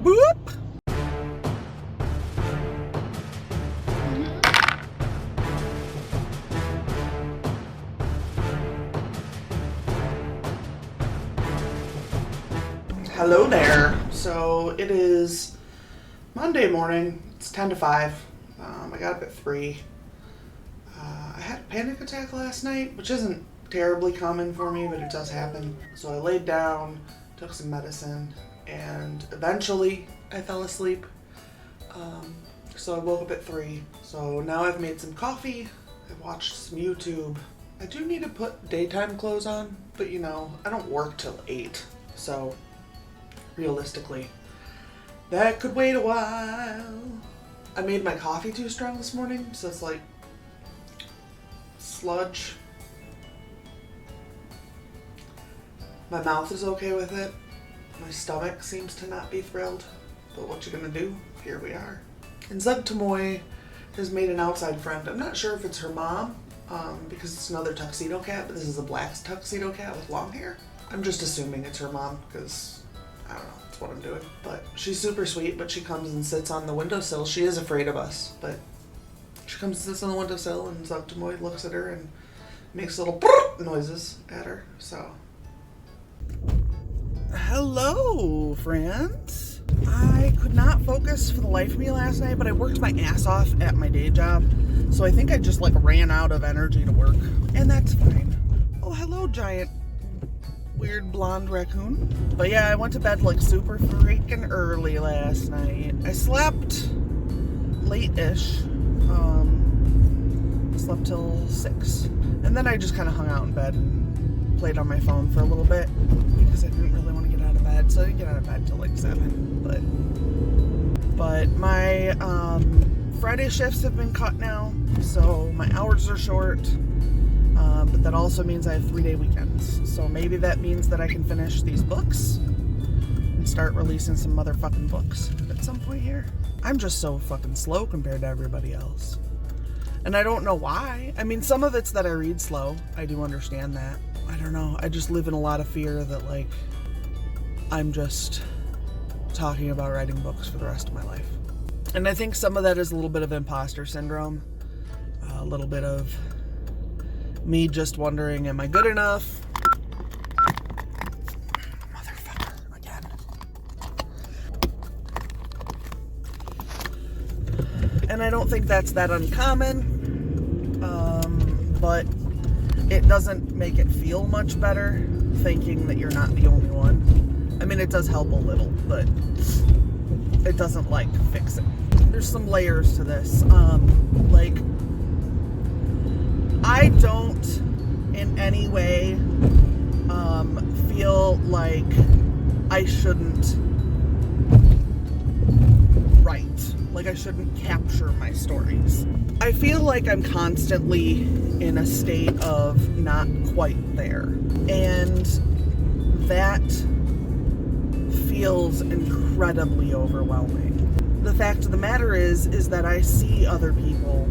Boop! Hello there. So it is Monday morning. It's 10 to 5. I got up at 3. I had a panic attack last night, which isn't terribly common for me, but it does happen. So I laid down, took some medicine, and eventually I fell asleep. So I woke up at 3. So now I've made some coffee. I've watched some YouTube. I do need to put daytime clothes on, but you know, I don't work till 8. So realistically, that could wait a while. I made my coffee too strong this morning, so it's like sludge. My mouth is okay with it. My stomach seems to not be thrilled. But what you gonna do? Here we are. And Zug Tamoy has made an outside friend. I'm not sure if it's her mom, because it's another tuxedo cat, but this is a black tuxedo cat with long hair. I'm just assuming it's her mom, because I don't know, that's what I'm doing. But she's super sweet, but she comes and sits on the windowsill. She is afraid of us, but she comes and sits on the windowsill, and Zug Tamoy looks at her and makes little noises at her, so. Hello, friends. I could not focus for the life of me last night, but I worked my ass off at my day job, so I think I just like ran out of energy to work, and that's fine. Oh, hello, giant weird blonde raccoon. But yeah, I went to bed like super freaking early last night. I slept late-ish. Slept till 6. And then I just kind of hung out in bed and played on my phone for a little bit because I didn't really want to get out of bed. So I didn't get out of bed till like 7. But my Friday shifts have been cut now, so my hours are short. But that also means I have 3-day weekends. So maybe that means that I can finish these books and start releasing some motherfucking books at some point here. I'm just so fucking slow compared to everybody else. And I don't know why. I mean, some of it's that I read slow. I do understand that. I don't know. I just live in a lot of fear that, like, I'm just talking about writing books for the rest of my life. And I think some of that is a little bit of imposter syndrome. A little bit of me just wondering, am I good enough? Motherfucker, again. And I don't think that's that uncommon, but it doesn't make it feel much better thinking that you're not the only one. I mean, it does help a little, but it doesn't, like, fix it. There's some layers to this. Like, I don't in any way feel like I shouldn't write. Like, I shouldn't capture my stories. I feel like I'm constantly in a state of not quite there. And that feels incredibly overwhelming. The fact of the matter is that I see other people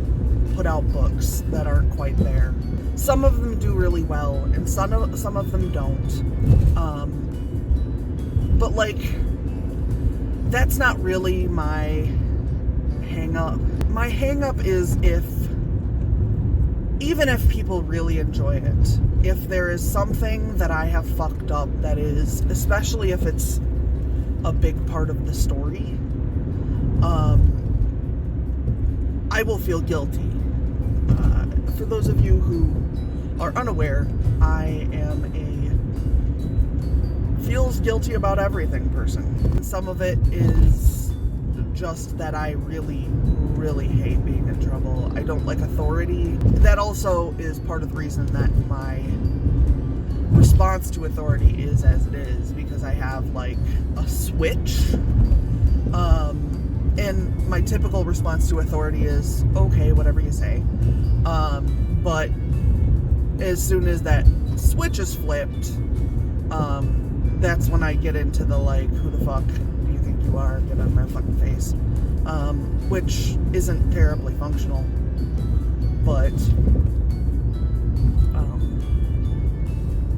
put out books that aren't quite there. Some of them do really well, and some of them don't. But, like, that's not really my hang-up. My hang-up is even if people really enjoy it, if there is something that I have fucked up that is, especially if it's a big part of the story, I will feel guilty. For those of you who are unaware, I am a feels guilty about everything person. Some of it is just that I really, really hate being in trouble. I don't like authority. That also is part of the reason that my response to authority is as it is, because I have, like, a switch. And my typical response to authority is, okay, whatever you say. But as soon as that switch is flipped, that's when I get into the, like, who the fuck do you think you are? Get out of my fucking face. Which isn't terribly functional. But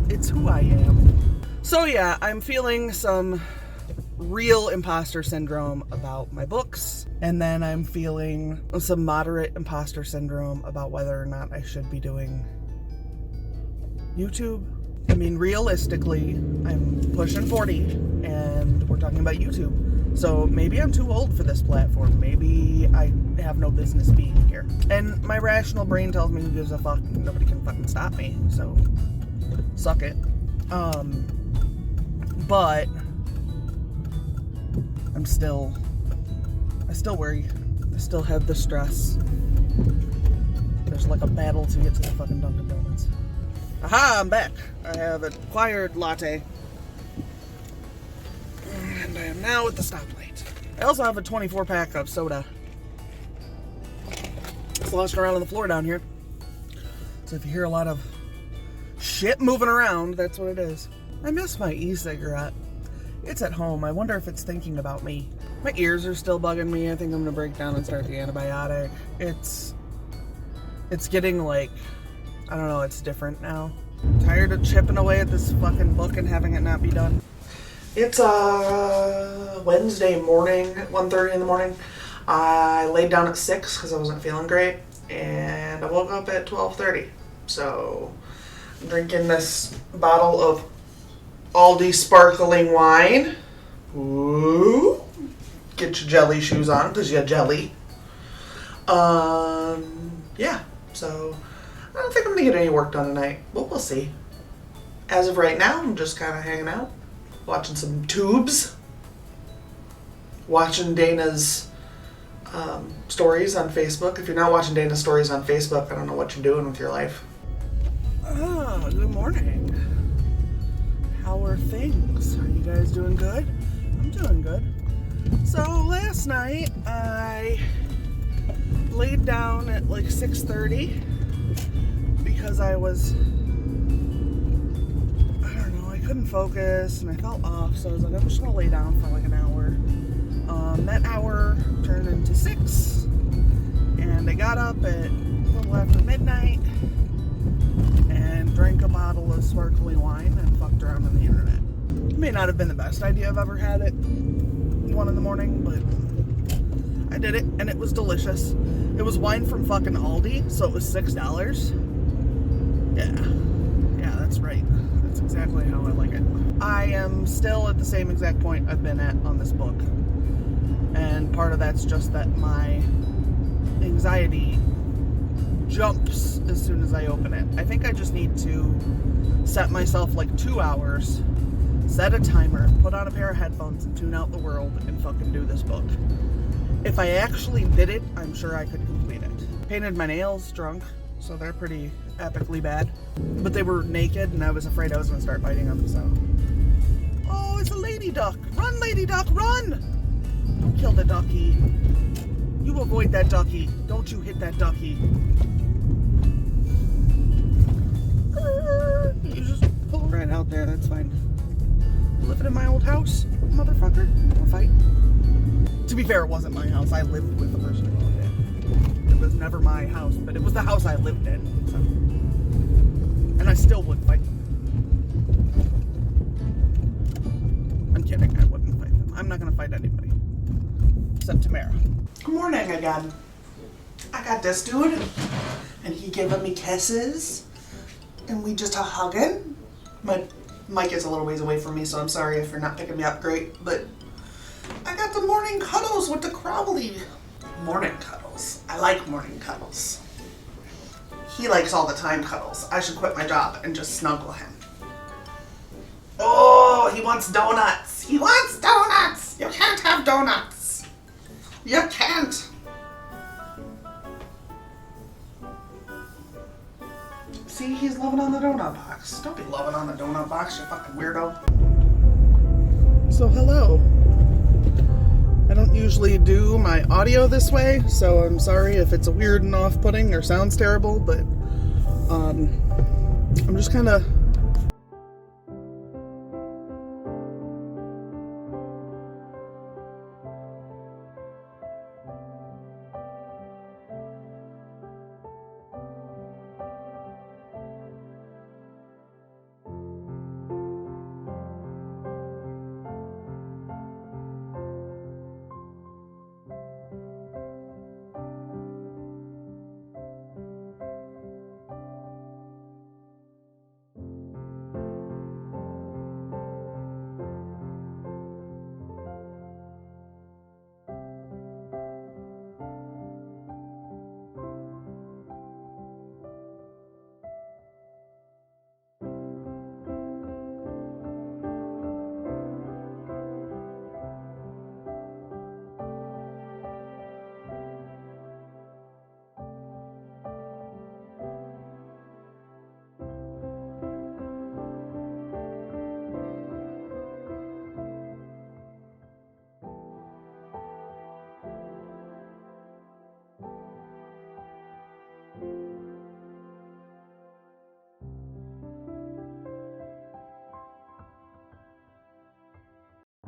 it's who I am. So yeah, I'm feeling some real imposter syndrome about my books, and then I'm feeling some moderate imposter syndrome about whether or not I should be doing YouTube. I mean, realistically, I'm pushing 40 and we're talking about YouTube. So maybe I'm too old for this platform. Maybe I have no business being here. And my rational brain tells me who gives a fuck. Nobody can fucking stop me. So suck it. But I still worry. I still have the stress. There's like a battle to get to the fucking Dunkin' Donuts. Aha, I'm back. I have acquired latte. And I am now at the stoplight. I also have a 24-pack of soda. Sloshing around on the floor down here. So if you hear a lot of shit moving around, that's what it is. I miss my e-cigarette. It's at home. I wonder if it's thinking about me. My ears are still bugging me. I think I'm gonna break down and start the antibiotic. It's getting like, I don't know, it's different now. I'm tired of chipping away at this fucking book and having it not be done. It's Wednesday morning, 1:30 in the morning. I laid down at 6 because I wasn't feeling great, and I woke up at 12:30. So I'm drinking this bottle of Aldi sparkling wine. Ooh. Get your jelly shoes on because you're jelly. Yeah, so I don't think I'm gonna get any work done tonight, but we'll see. As of right now, I'm just kind of hanging out, watching some tubes, watching Dana's stories on Facebook. If you're not watching Dana's stories on Facebook, I don't know what you're doing with your life. Oh, good morning. How are things? Are you guys doing good? I'm doing good. So last night I laid down at like 6:30 because I don't know, I couldn't focus and I felt off, so I was like, I'm just gonna lay down for like an hour. That hour turned into 6, and I got up at a little after midnight and drank a bottle of sparkling wine and fucked around on the internet. It may not have been the best idea I've ever had at 1 in the morning, but I did it, and it was delicious. It was wine from fucking Aldi, so it was $6. Yeah, that's right. That's exactly how I like it. I am still at the same exact point I've been at on this book. And part of that's just that my anxiety jumps as soon as I open it. I think I just need to set myself like 2 hours, set a timer, put on a pair of headphones and tune out the world and fucking do this book. If I actually did it, I'm sure I could complete it. Painted my nails drunk, so they're pretty epically bad. But they were naked and I was afraid I was gonna start biting them, so. Oh, it's a lady duck. Run, lady duck, run! Don't kill the ducky. You avoid that ducky. Don't you hit that ducky. You just pull right out there, that's fine. You living in my old house, motherfucker? Wanna fight? To be fair, it wasn't my house. I lived with the person who owned it. It was never my house, but it was the house I lived in, so. And I still would fight them. I'm kidding, I wouldn't fight them. I'm not gonna fight anybody. Except Tamara. Good morning again. I got this dude, and he giving me kisses, and we just a hugging. My mic is a little ways away from me, so I'm sorry if you're not picking me up great, but I got the morning cuddles with the Crowley. Morning cuddles. I like morning cuddles. He likes all the time cuddles. I should quit my job and just snuggle him. Oh, he wants donuts. He wants donuts. You can't have donuts. You can't. See, he's loving on the donut box. Don't be loving on the donut box, you fucking weirdo. So hello. I don't usually do my audio this way, so I'm sorry if it's weird and off-putting or sounds terrible, but I'm just kind of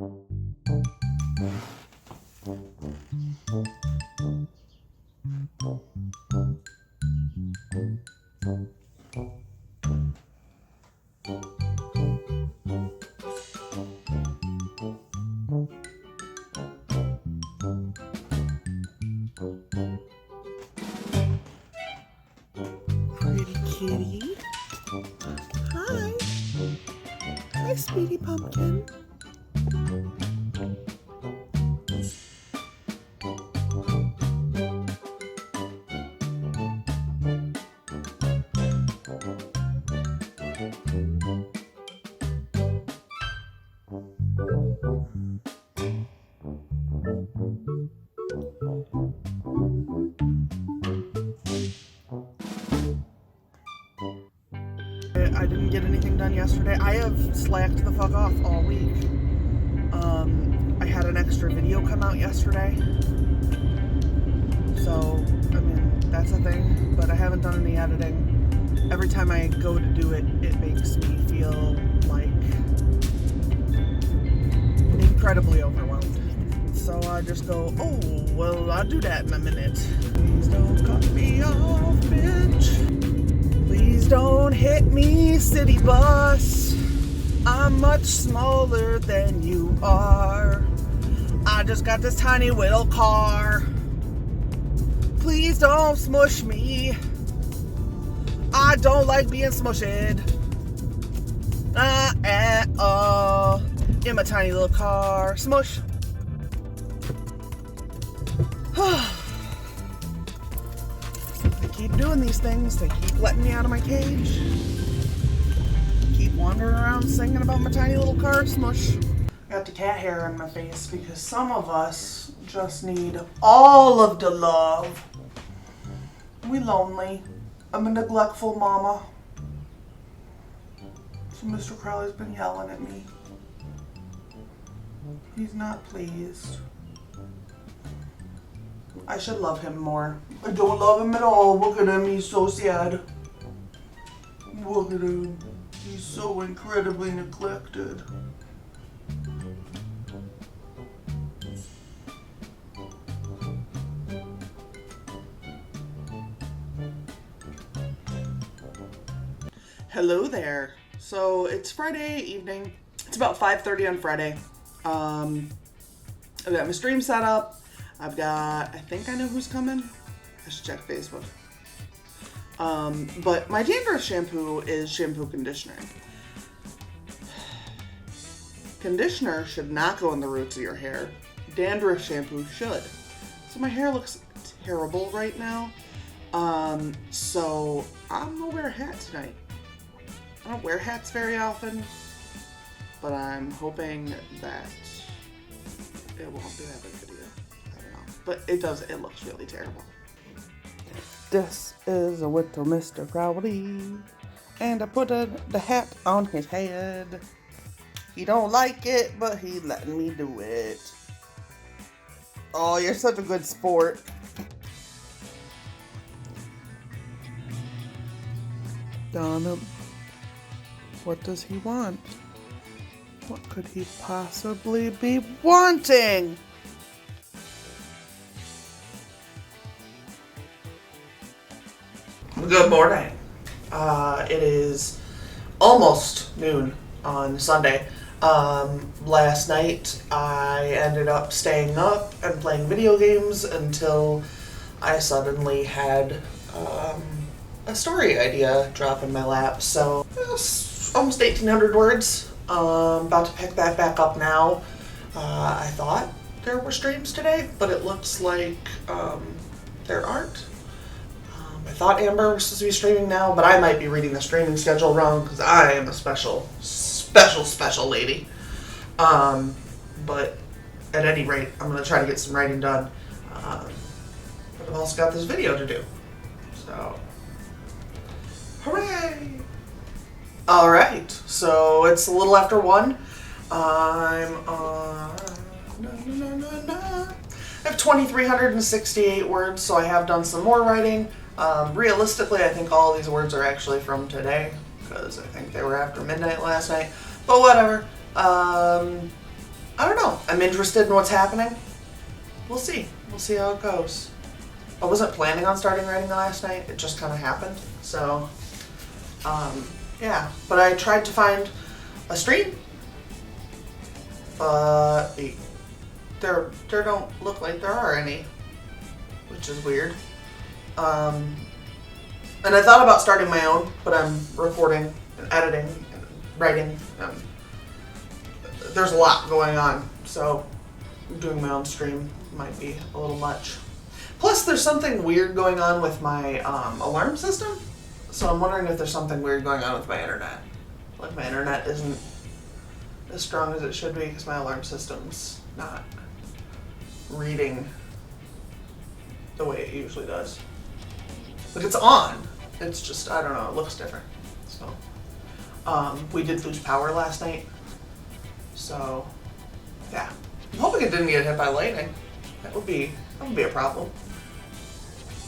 Pretty kitty. Hi. Hi, sweetie pumpkin. I didn't get anything done yesterday. I have slacked the fuck off all week. I had an extra video come out yesterday. So, I mean, that's a thing, but I haven't done any editing. Every time I go to do it, it makes me feel like incredibly overwhelmed. So I just go, oh, well, I'll do that in a minute. Please don't cut me off, bitch. Please don't hit me, city bus. I'm much smaller than you are. I just got this tiny little car. Please don't smush me. I don't like being smushed. In my tiny little car. Smush. I keep doing these things. They keep letting me out of my cage. Keep wandering around singing about my tiny little car. Smush. Got the cat hair on my face because some of us just need all of the love. We lonely. I'm a neglectful mama. So Mr. Crowley's been yelling at me. He's not pleased. I should love him more. I don't love him at all. Look at him. He's so sad. Look at him. He's so incredibly neglected. Hello there. So it's Friday evening. It's about 5:30 on Friday. I've got my stream set up. I've got, I think I know who's coming. I should check Facebook. But my dandruff shampoo is shampoo conditioner. Conditioner should not go in the roots of your hair. Dandruff shampoo should. So my hair looks terrible right now. So I'm gonna wear a hat tonight. I don't wear hats very often, but I'm hoping that it won't be that big of a deal. I don't know. But it looks really terrible. This is a little Mr. Crowley, and I put the hat on his head. He don't like it, but he letting me do it. Oh, you're such a good sport. Donna, what does he want? What could he possibly be wanting? Good morning. It is almost noon on Sunday. Last night I ended up staying up and playing video games until I suddenly had a story idea drop in my lap. So almost 1,800 words. About to pick that back up now. I thought there were streams today, but it looks like there aren't. I thought Amber was supposed to be streaming now, but I might be reading the streaming schedule wrong because I am a special lady. But at any rate, I'm going to try to get some writing done. But I've also got this video to do. So, hooray! Alright, so it's a little after 1. I'm on... I have 2,368 words, so I have done some more writing. Realistically, I think all these words are actually from today, because I think they were after midnight last night. But whatever. I don't know. I'm interested in what's happening. We'll see. We'll see how it goes. I wasn't planning on starting writing last night. It just kind of happened. So, yeah. But I tried to find a stream. But there don't look like there are any, which is weird. And I thought about starting my own, but I'm recording and editing and writing. There's a lot going on, so doing my own stream might be a little much. Plus, there's something weird going on with my alarm system, so I'm wondering if there's something weird going on with my internet. Like my internet isn't as strong as it should be because my alarm system's not reading the way it usually does. Like it's on, it's just, I don't know, it looks different. So, we did lose power last night. So, yeah. I'm hoping it didn't get hit by lightning. That would be a problem.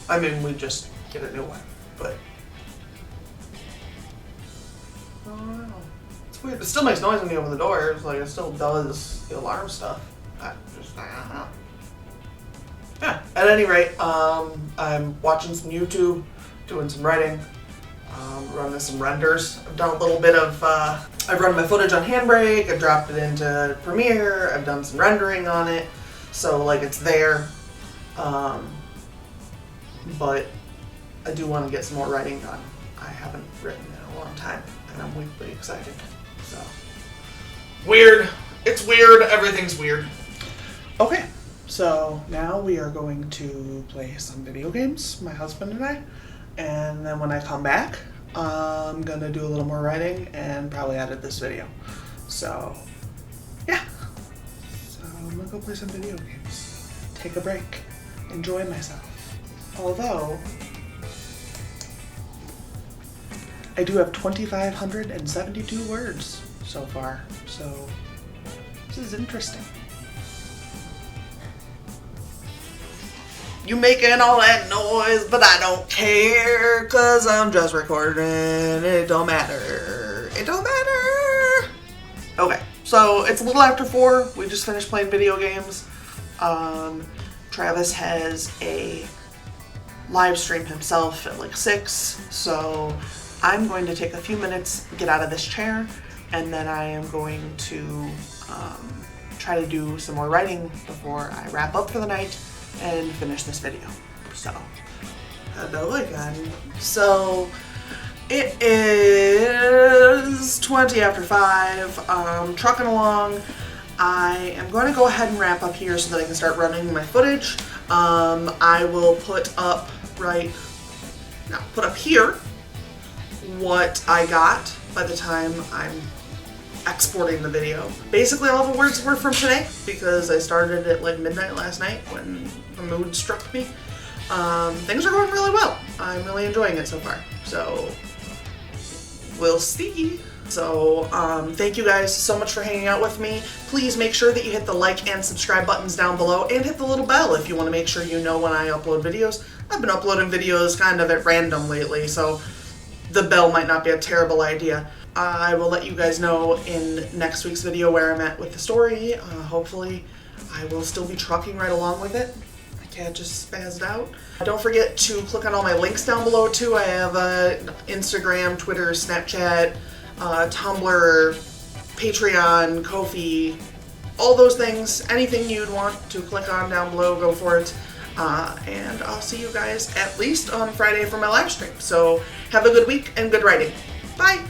I mean, we just get a new one, but I don't know. It's weird. It still makes noise when you open the doors. Like it still does the alarm stuff. I don't know. Yeah. At any rate, I'm watching some YouTube, doing some writing, running some renders. I've done a little bit of. I've run my footage on Handbrake. I've dropped it into Premiere. I've done some rendering on it, so like it's there. But I do want to get some more writing done. I haven't written in a long time, and I'm weirdly excited. So weird. It's weird. Everything's weird. Okay, so now we are going to play some video games, my husband and I, and then when I come back, I'm gonna do a little more writing and probably edit this video. So yeah. So I'm gonna go play some video games. Take a break. Enjoy myself. Although, I do have 2,572 words so far, so this is interesting. You making all that noise, but I don't care, 'cause I'm just recording, it don't matter. It don't matter! Okay, so it's a little after 4, we just finished playing video games. Travis has a live stream himself at like 6, so I'm going to take a few minutes, get out of this chair, and then I am going to try to do some more writing before I wrap up for the night and finish this video. So, hello again. So, it is 20 after 5, trucking along. I am going to go ahead and wrap up here so that I can start running my footage. I will put up here what I got by the time I'm exporting the video. Basically all the words were from today because I started at like midnight last night when the mood struck me. Things are going really well. I'm really enjoying it so far. So we'll see. So thank you guys so much for hanging out with me. Please make sure that you hit the like and subscribe buttons down below and hit the little bell if you want to make sure you know when I upload videos. I've been uploading videos kind of at random lately, so the bell might not be a terrible idea. I will let you guys know in next week's video where I'm at with the story. Hopefully I will still be trucking right along with it. My cat just spazzed out. Don't forget to click on all my links down below too. I have Instagram, Twitter, Snapchat, Tumblr, Patreon, Ko-fi, all those things. Anything you'd want to click on down below, go for it. And I'll see you guys at least on Friday for my live stream. So have a good week and good writing. Bye!